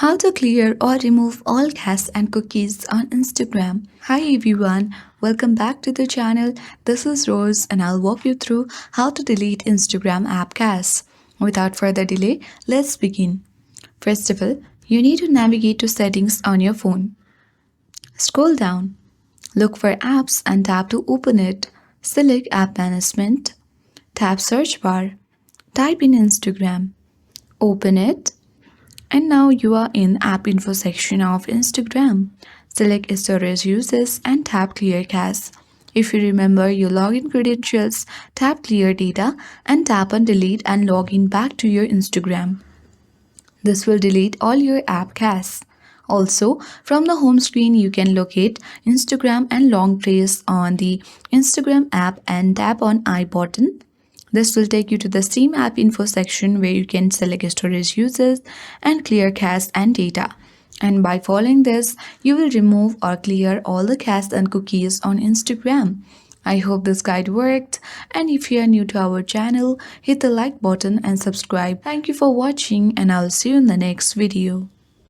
How to clear or remove all caches and cookies on Instagram. Hi everyone, welcome back to the channel. This is Rose and I'll walk you through how to delete Instagram app cache. Without further delay, let's begin. First of all, you need to navigate to settings on your phone. Scroll down, look for apps and tap to open it. Select app management, tap search bar, type in Instagram, open it. And now you are in app info section of Instagram. Select storage uses and tap clear cache. If you remember your login credentials, tap clear data and tap on delete and log in back to your Instagram. This will delete all your app cache. Also, from the home screen, you can locate Instagram and long press on the Instagram app and tap on I button. This will take you to the same app info section where you can select storage uses and clear cache and data. And by following this, you will remove or clear all the cache and cookies on Instagram. I hope this guide worked, and if you are new to our channel, hit the like button and subscribe. Thank you for watching and I'll see you in the next video.